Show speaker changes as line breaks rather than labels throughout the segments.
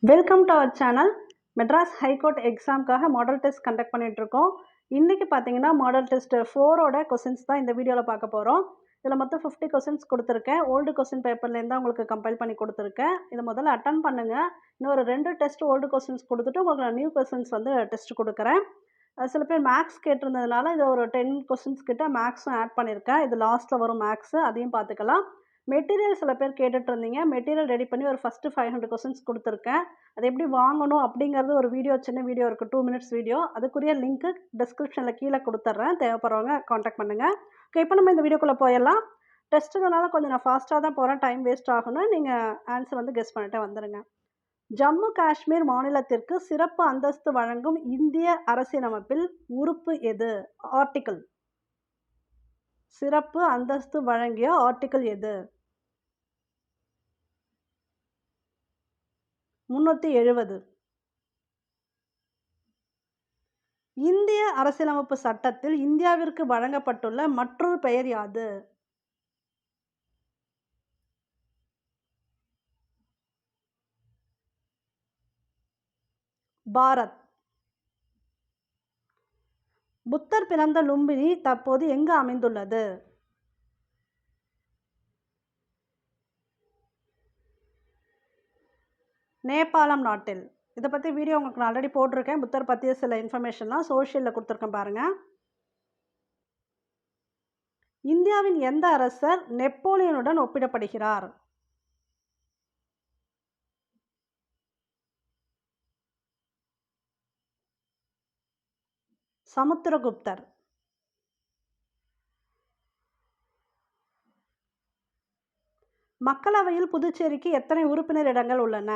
Welcome to our channel. Madras high court எக்ஸாம்க்காக model test conduct பண்ணிகிட்ருக்கோம். இன்றைக்கி பார்த்தீங்கன்னா மாடல் டெஸ்ட் 4ஓட கொஸ்டின்ஸ் தான் இந்த வீடியோவில் பார்க்க போகிறோம். இதில் மொத்தம் 50 கொஸ்டின்ஸ் கொடுத்துருக்கேன். ஓல்டு கொஸ்டின் பேப்பர்லேருந்து தான் உங்களுக்கு கம்பைல் பண்ணி கொடுத்துருக்கேன். இதை முதல்ல அட்டன் பண்ணுங்கள். இன்னும் ஒரு 2 டெஸ்ட் ஓல்டு கொஸ்டின்ஸ் கொடுத்துட்டு உங்களுக்கு நான் நியூ கொஸ்டின்ஸ் வந்து டெஸ்ட் கொடுக்குறேன். சில பேர் மேக்ஸ் கேட்டிருந்ததுனால இதை ஒரு 10 கொஸ்டின்ஸ் கிட்ட மேக்ஸும் ஆட் பண்ணியிருக்கேன். இது லாஸ்ட்டில் வரும் மேக்ஸு, அதையும் பார்த்துக்கலாம். மெட்டீரியல் சில பேர் கேட்டுட்டு இருந்தீங்க. மெட்டீரியல் ரெடி பண்ணி ஒரு ஃபஸ்ட்டு 500 கொஸ்டின்ஸ் கொடுத்துருக்கேன். அது எப்படி வாங்கணும் அப்படிங்கிறது ஒரு வீடியோ, சின்ன வீடியோ இருக்குது, 2 மினிட்ஸ் வீடியோ. அதுக்குரிய லிங்க்கு டிஸ்கிரிப்ஷனில் கீழே கொடுத்துட்றேன். தேவைப்படுறவங்க காண்டாக்ட் பண்ணுங்கள். ஓகே, இப்போ நம்ம இந்த வீடியோக்குள்ளே போயிடலாம். டெஸ்ட்டுனால கொஞ்சம் நான் ஃபாஸ்ட்டாக தான் போகிறேன், டைம் வேஸ்ட் ஆகணும். நீங்கள் ஆன்சர் வந்து கெஸ் பண்ணிட்டே வந்துடுங்க. ஜம்மு காஷ்மீர் மாநிலத்திற்கு சிறப்பு அந்தஸ்து வழங்கும் இந்திய அரசியலமைப்பில் உறுப்பு எது? ஆர்டிக்கிள். சிறப்பு அந்தஸ்து வழங்கிய ஆர்டிக்கிள் எது? 370. இந்திய அரசியலமைப்பு சட்டத்தில் இந்தியாவிற்கு வழங்கப்பட்டுள்ள மற்றொரு பெயர் யாது? பாரத். புத்தர் பிறந்த லும்பினி தற்போது எங்கு அமைந்துள்ளது? நேபாளம் நாட்டில். இதை பற்றி வீடியோ உங்களுக்கு நான் ஆல்ரெடி போட்டிருக்கேன். புத்தர் பற்றிய சில இன்ஃபர்மேஷன்லாம் சோஷியலில் கொடுத்துருக்கேன் பாருங்கள். இந்தியாவின் எந்த அரசர் நெப்போலியனுடன் ஒப்பிடப்படுகிறார்? சமுத்திரகுப்தர். மக்களவையில் புதுச்சேரிக்கு எத்தனை உறுப்பினர் இடங்கள் உள்ளன?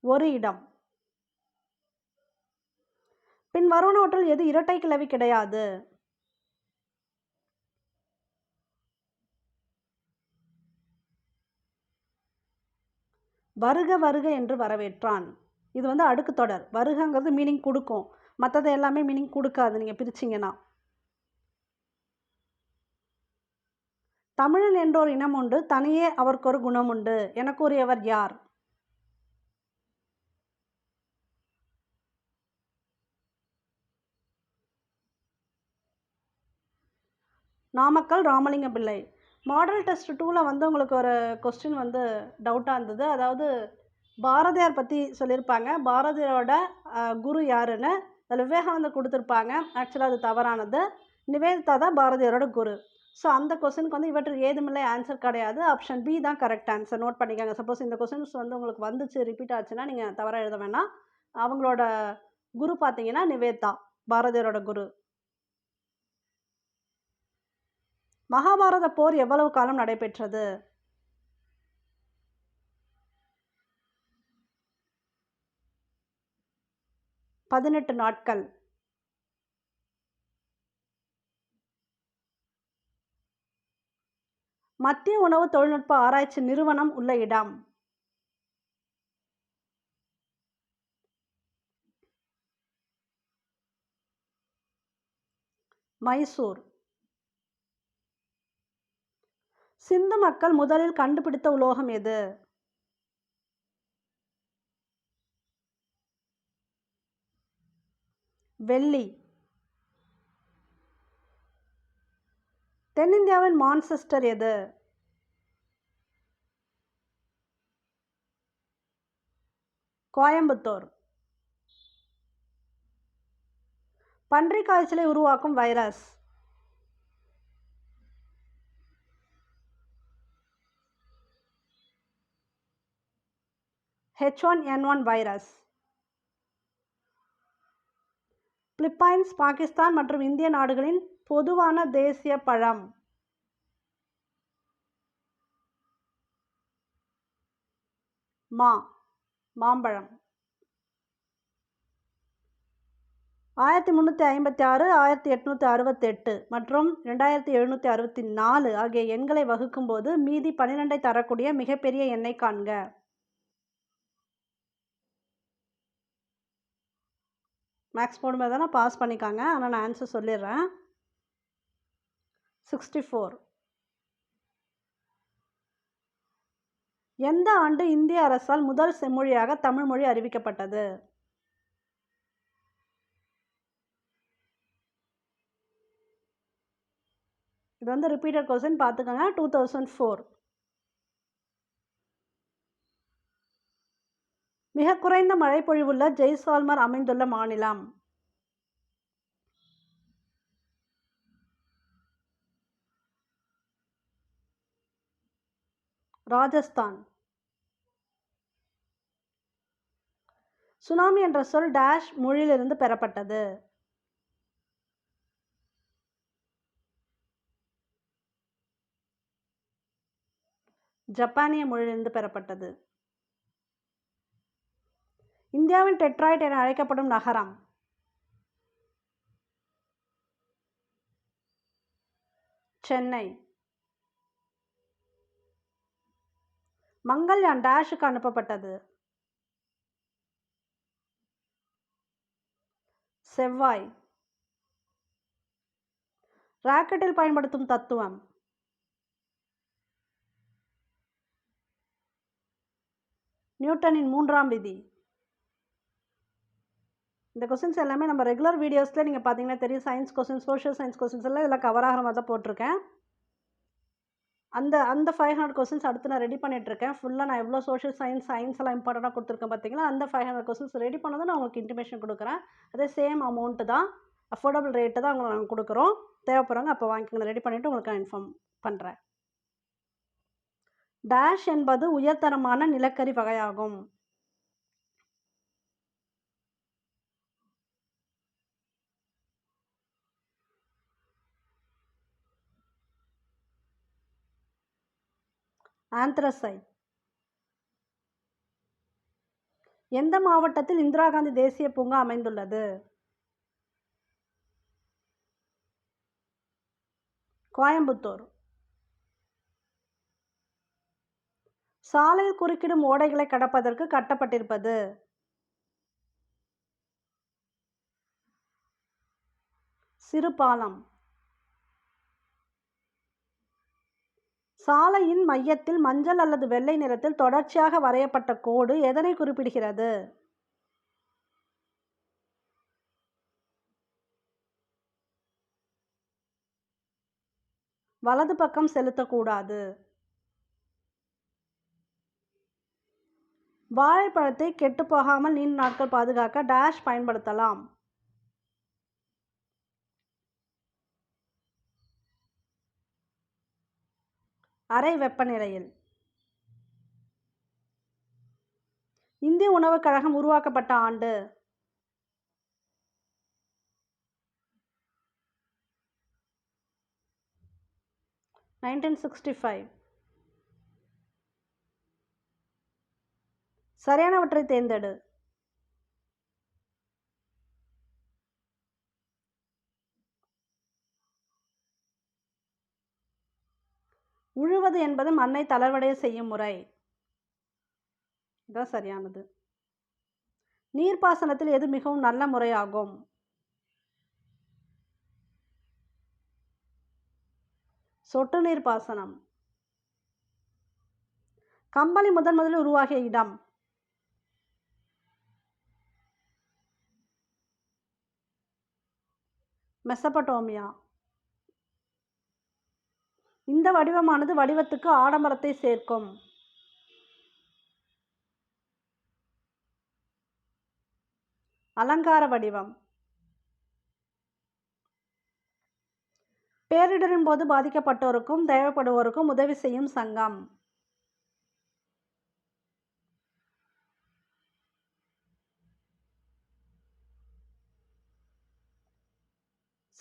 1 இடம். பின் வருவனவற்றில் எது இரட்டை கிளவி கிடையாது? வருக வருக என்று வரவேற்றான். இது வந்து அடுக்கு தொடர். வருகங்கிறது மீனிங் கொடுக்கும், மற்றது எல்லாமே மீனிங் கொடுக்காது நீங்கள் பிரிச்சிங்கன்னா. தமிழன் என்றோர் இனம் உண்டு, தனியே அவர்க்கொரு குணம் உண்டு என கூறியவர் யார்? நாமக்கல் ராமலிங்க பிள்ளை. மாடல் டெஸ்ட் 2ல் வந்து உங்களுக்கு ஒரு கொஸ்டின் வந்து டவுட்டாக இருந்தது. அதாவது பாரதியார் பற்றி சொல்லியிருப்பாங்க. பாரதியாரோட குரு யாருன்னு அதில் விவேகானந்தர் கொடுத்துருப்பாங்க. ஆக்சுவலாக அது தவறானது. நிவேதிதா தான் பாரதியாரோட குரு. ஸோ அந்த கொஸ்டினுக்கு வந்து இவற்றுக்கு ஏதுமில்லை ஆன்சர் கிடையாது. ஆப்ஷன் பி தான் கரெக்ட் ஆன்சர். நோட் பண்ணிக்கோங்க. சப்போஸ் இந்த கொஸ்டின்ஸ் வந்து உங்களுக்கு வந்துச்சு, ரிப்பீட் ஆச்சுன்னா நீங்கள் தவறாக எழுத வேணாம். அவங்களோட குரு பார்த்தீங்கன்னா நிவேதிதா, பாரதியாரோட குரு. மகாபாரத போர் எவ்வளவு காலம் நடைபெற்றது? 18 நாட்கள். மத்திய உணவு தொழில்நுட்ப ஆராய்ச்சி நிறுவனம் உள்ள இடம்? மைசூர். சிந்து மக்கள் முதலில் கண்டுபிடித்த உலோகம் எது? வெள்ளி. தென்னிந்தியாவின் மான்செஸ்டர் எது? கோயம்புத்தூர். பன்றிக் காய்ச்சலை உருவாக்கும் virus? H1N1 virus. Philippines, Pakistan மற்றும் இந்திய நாடுகளின் பொதுவான தேசிய பழம்? மாம்பழம். 1356, 1868 மற்றும் 2764 ஆகிய எண்களை வகுக்கும்போது மீதி 12ஐ தரக்கூடிய மிகப்பெரிய எண்ணை காண்க. மேக்ஸ் போடும்போது தானே பாஸ் பண்ணிக்காங்க, ஆனால் நான் ஆன்சர் சொல்லிடுறேன். 64. எந்த ஆண்டு இந்திய அரசால் முதல் செம்மொழியாக தமிழ் மொழி அறிவிக்கப்பட்டது? இது வந்து ரிப்பீட்டட் கொஸ்டின் பார்த்துக்கோங்க. 2004. மிக குறைந்த மழைப்பொழிவுள்ள ஜெய்சால்மர் அமைந்துள்ள மாநிலம்? ராஜஸ்தான். சுனாமி என்ற சொல் டேஷ் மொழியிலிருந்து பெறப்பட்டது? ஜப்பானிய மொழியிலிருந்து பெறப்பட்டது. இந்தியாவின் டெட்ராய்ட் என அழைக்கப்படும் நகரம்? சென்னை. மங்கள்யான் டேஷுக்கு அனுப்பப்பட்டது? செவ்வாய். ராக்கெட்டில் பயன்படுத்தும் தத்துவம்? நியூட்டனின் 3ஆம் விதி. இந்த கொஸ்டின்ஸ் எல்லாமே நம்ம ரெகுலர் வீடியோஸில் நீங்கள் பார்த்தீங்கன்னா தெரியும். Science questions, social science questions எல்லாம் இதெல்லாம் கவர் ஆகிற மாதிரி தான் போட்டிருக்கேன். அந்த 500 கொஸ்டின்ஸ் அடுத்து நான் ரெடி பண்ணிகிட்ருக்கேன். ஃபுல்லாக நான் எவ்வளோ சோஷியல் சயின்ஸ் எல்லாம் இம்பார்ட்டண்ட்டாக கொடுத்துருக்கேன் பார்த்தீங்களா, அந்த 500 கொஸ்டின்ஸ் ரெடி பண்ணதும் நான் உங்களுக்கு இன்டிமேஷன் கொடுக்குறேன். அதே சேம் அமௌண்ட்டு தான், அஃபோர்டபுள் ரேட்டு தான் உங்களுக்கு நாங்கள் கொடுக்குறோம். தேவைப்படுறவங்க அப்போ வாங்கிக்கோங்க. ரெடி பண்ணிவிட்டு உங்களுக்கு நான் இன்ஃபார்ம் பண்ணுறேன். டேஷ் என்பது உயர்தரமான நிலக்கரி வகையாகும்? ஆந்த்ரசைட். எந்த மாவட்டத்தில் இந்திரா காந்தி தேசிய பூங்கா அமைந்துள்ளது? கோயம்புத்தூர். சாலையில் குறுக்கிடும் ஓடைகளை கடப்பதற்கு கட்டப்பட்டிருப்பது? சிறு பாலம். சாலையின் மையத்தில் மஞ்சள் அல்லது வெள்ளை நிறத்தில் தொடர்ச்சியாக வரையப்பட்ட கோடு எதனை குறிப்பிடுகிறது? வலது பக்கம் செலுத்தக்கூடாது. வாழைப்பழத்தை கெட்டு போகாமல் நீண்ட நாட்கள் பாதுகாக்க டேஷ் பயன்படுத்தலாம்? அறை வெப்பநிலையில். இந்திய உணவுக் கழகம் உருவாக்கப்பட்ட ஆண்டு? (1965). சரியானவற்றை தேர்ந்தெடு. உழுவது என்பது மண்ணை தளர்வடைய செய்யும் முறை. இதுதான் சரியானது. நீர்ப்பாசனத்தில் எது மிகவும் நல்ல முறையாகும்? சொட்டு நீர் பாசனம். கம்பளி முதலில் உருவாகிய இடம்? மெசபடோமியா. இந்த வடிவமானது வடிவத்துக்கு ஆடம்பரத்தை சேர்க்கும்? அலங்கார வடிவம். பேரிடரின் போது பாதிக்கப்பட்டோருக்கும் தேவைப்படுவோருக்கும் உதவி செய்யும் சங்கம்?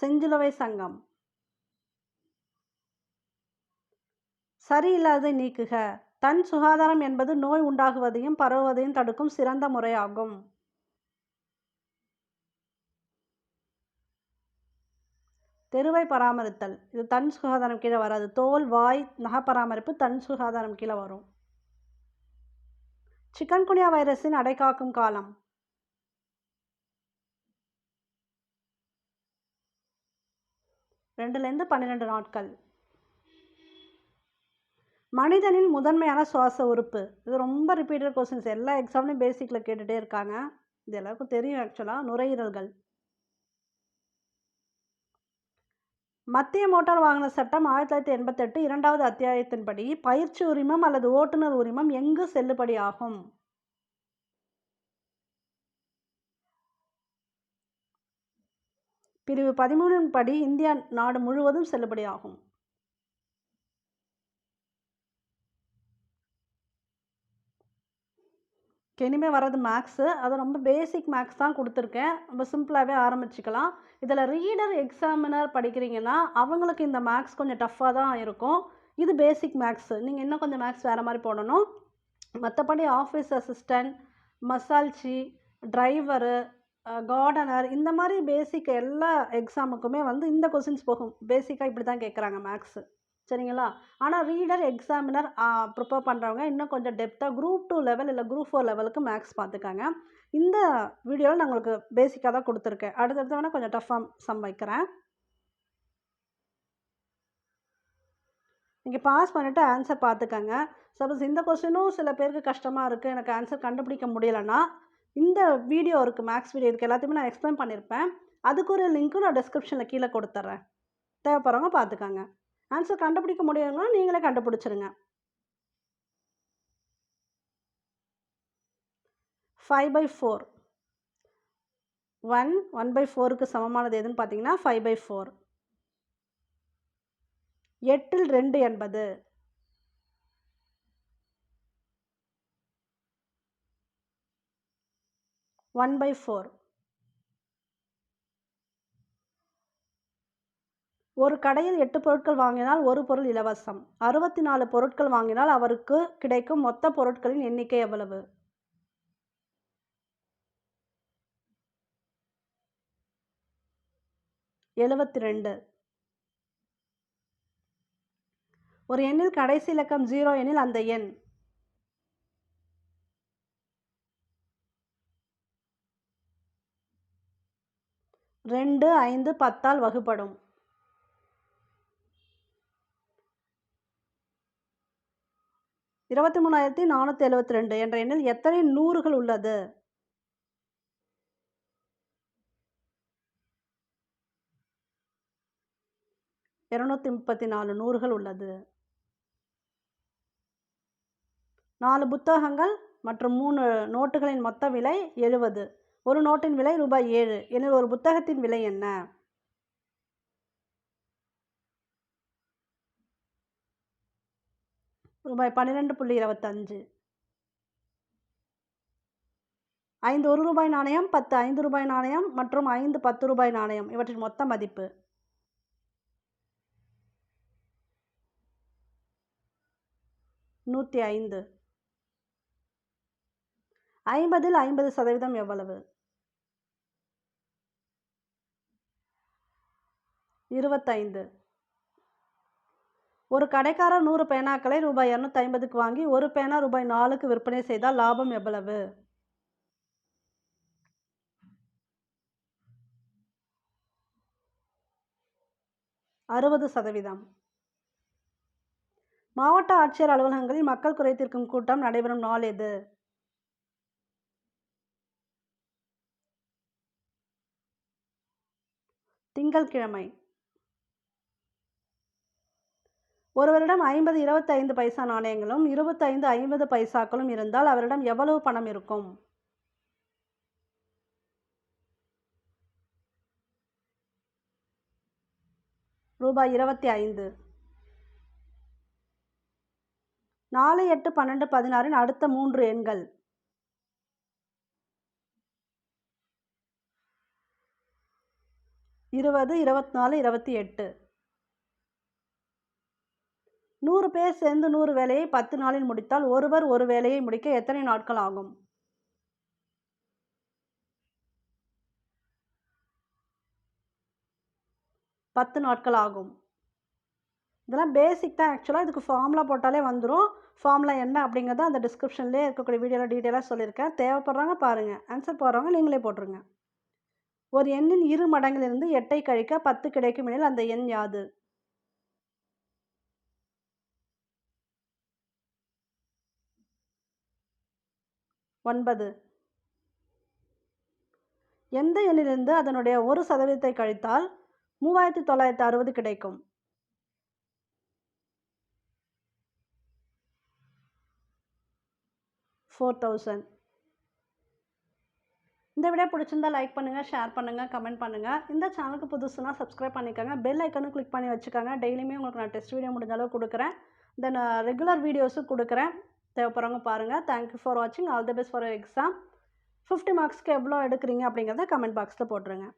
செஞ்சிலுவை சங்கம். சரியில்லாததை நீக்குக. தன் சுகாதாரம் என்பது நோய் உண்டாகுவதையும் பரவுவதையும் தடுக்கும் சிறந்த முறையாகும். தெருவை பராமரித்தல். இது தன் சுகாதாரம் கீழே வராது. தோல், வாய், நக பராமரிப்பு தன் சுகாதாரம் கீழே வரும். சிக்கன்குனியா வைரஸின் அடைகாக்கும் காலம்? 2 to 12 நாட்கள். மனிதனின் முதன்மையான சுவாச உறுப்பு. இது ரொம்ப ரிப்பீட்டட் கொஸ்டின்ஸ். எல்லா எக்ஸாம்லையும் பேசிக்கில் கேட்டுகிட்டே இருக்காங்க. இது எல்லாருக்கும் தெரியும் ஆக்சுவலாக. நுரையீரல்கள். மத்திய மோட்டார் வாகன சட்டம் 1988 2வது அத்தியாயத்தின்படி பயிற்சி உரிமம் அல்லது ஓட்டுநர் உரிமம் எங்கு செல்லுபடி ஆகும்? பிரிவு 13 படி இந்தியா நாடு முழுவதும் செல்லுபடியாகும். இனிமேல் வர்றது மேக்ஸு. அது ரொம்ப பேசிக் மேக்ஸ் தான் கொடுத்துருக்கேன். ரொம்ப சிம்பிளாகவே ஆரம்பிச்சுக்கலாம். இதில் ரீடர் எக்ஸாமினர் படிக்கிறீங்கன்னா அவங்களுக்கு இந்த மேக்ஸ் கொஞ்சம் டஃப்பாக தான் இருக்கும். இது பேசிக் மேக்ஸு. நீங்கள் இன்னும் கொஞ்சம் மேக்ஸ் வேறு மாதிரி போடணும். மற்றபடி ஆஃபீஸ் அசிஸ்டண்ட், மசால்ச்சி, டிரைவரு, கார்டனர், இந்த மாதிரி பேசிக் எல்லா எக்ஸாமுக்குமே இந்த கொஸ்டின்ஸ் போகும். பேசிக்காக இப்படி தான் கேட்குறாங்க மேக்ஸு. சரிங்களா? ஆனால் ரீடர் எக்ஸாமினர் ப்ரிப்பேர் பண்ணுறவங்க இன்னும் கொஞ்சம் டெப்த்தாக குரூப் 2 லெவல் இல்லை குரூப் 4 லெவலுக்கு மேக்ஸ் பார்த்துக்காங்க. இந்த வீடியோவில் நான் உங்களுக்கு பேசிக்காக தான் கொடுத்துருக்கேன். அடுத்தடுத்து வேணால் கொஞ்சம் டஃப்பாக சம் வைக்கிறேன். நீங்கள் பாஸ் பண்ணிவிட்டு ஆன்சர் பார்த்துக்கங்க. சப்போஸ் இந்த கொஸ்டினும் சில பேருக்கு கஷ்டமாக இருக்குது, எனக்கு ஆன்சர் கண்டுபிடிக்க முடியலைன்னா இந்த வீடியோ இருக்குது, மேக்ஸ் வீடியோ இருக்குது, எல்லாத்தையுமே நான் எக்ஸ்பிளைன் பண்ணியிருப்பேன். அதுக்கு ஒரு லிங்க்கும் நான் டிஸ்கிரிப்ஷனில் கீழே கொடுத்துட்றேன். தேவைப்படுறவங்க பார்த்துக்கங்க. ஆன்சர் கண்டுபிடிக்க முடியும்னா நீங்களே கண்டுபிடிச்சிருங்க. 5/4 1/4க்கு சமமானது எதுன்னு பார்த்தீங்கன்னா 5/4. 8ல் 2 என்பது 1/4. ஒரு கடையில் 8 பொருட்கள் வாங்கினால் ஒரு பொருள் இலவசம். 64 பொருட்கள் வாங்கினால் அவருக்கு கிடைக்கும் மொத்த பொருட்களின் எண்ணிக்கை எவ்வளவு? (72). ஒரு எண்ணில் கடைசி இலக்கம் 0 எனில் அந்த எண் 2, 5, 10ஆல் வகுப்படும். 23,472 என்ற எண்ணில் எத்தனை நூறுகள் உள்ளது? (234 நூறுகள் உள்ளது. 4 புத்தகங்கள் மற்றும் 3 நோட்டுகளின் மொத்த விலை 70. ஒரு நோட்டின் விலை ரூபாய் 7 எனில் ஒரு புத்தகத்தின் விலை என்ன? ரூபாய் 12.25. 5 1 ரூபாய் நாணயம், 10 5 ரூபாய் நாணயம் மற்றும் 5 10 ரூபாய் நாணயம் இவற்றின் மொத்த மதிப்பு? 105. 50ல் 50% எவ்வளவு? 25. ஒரு கடைக்காரர் 100 பேனாக்களை ரூபாய் 250க்கு வாங்கி ஒரு பேனா ரூபாய் 4க்கு விற்பனை செய்தால் லாபம் எவ்வளவு? 60%. மாவட்ட ஆட்சியர் அலுவலகங்களில் மக்கள் குறை தீர்க்கும் கூட்டம் நடைபெறும் நாள் எது? திங்கட்கிழமை. ஒருவரிடம் 50 25 பைசா நாணயங்களும் 25 50 பைசாக்களும் இருந்தால் அவரிடம் எவ்வளவு பணம் இருக்கும்? ரூபாய் 25. 4 8 12 16 அடுத்த 3 எண்கள்? 20 24 28. 100 பேர் சேர்ந்து 100 வேலையை 10 நாளில் முடித்தால் ஒருவர் ஒரு வேலையை முடிக்க எத்தனை நாட்கள் ஆகும்? 10 நாட்கள் ஆகும். இதெல்லாம் பேசிக் தான் ஆக்சுவலாக. இதுக்கு ஃபார்முலா போட்டாலே வந்துடும். ஃபார்முலா என்ன அப்படிங்கிறத அந்த டிஸ்கிரிப்ஷன்லேயே இருக்கக்கூடிய வீடியோவில் டீட்டெயிலாக சொல்லியிருக்கேன். தேவைப்படுறாங்க பாருங்கள். ஆன்சர் போடுறவங்க நீங்களே போட்டுருங்க. ஒரு எண்ணின் 2 மடங்கிலிருந்து 8ஐ கழிக்க 10 கிடைக்கும் எனில் அந்த எண் யாது? 9. எந்த எண்ணிலிருந்து அதனுடைய 1% கழித்தால் 3960 கிடைக்கும்? 4000. இந்த வீடியோ பிடிச்சிருந்தா லைக் பண்ணுங்கள், ஷேர் பண்ணுங்கள், கமெண்ட் பண்ணுங்கள். இந்த சேனலுக்கு புதுசுனா சப்ஸ்கிரைப் பண்ணிக்கோங்க. பெல் ஐக்கனும் கிளிக் பண்ணி வச்சுக்கோங்க. டெய்லியுமே உங்களுக்கு நான் டெஸ்ட் வீடியோ முடிஞ்ச அளவு கொடுக்குறேன். தென் ரெகுலர் வீடியோஸும் கொடுக்குறேன். தேவைப்படுறவங்க பாருங்கள். தேங்க்யூ ஃபார் வாட்சிங். All the best for exam. 50 மார்க்ஸ்க்கு எவ்வளோ எடுக்கிறீங்க அப்படிங்கிறத கமெண்ட் பாக்ஸில் போட்டுருங்க.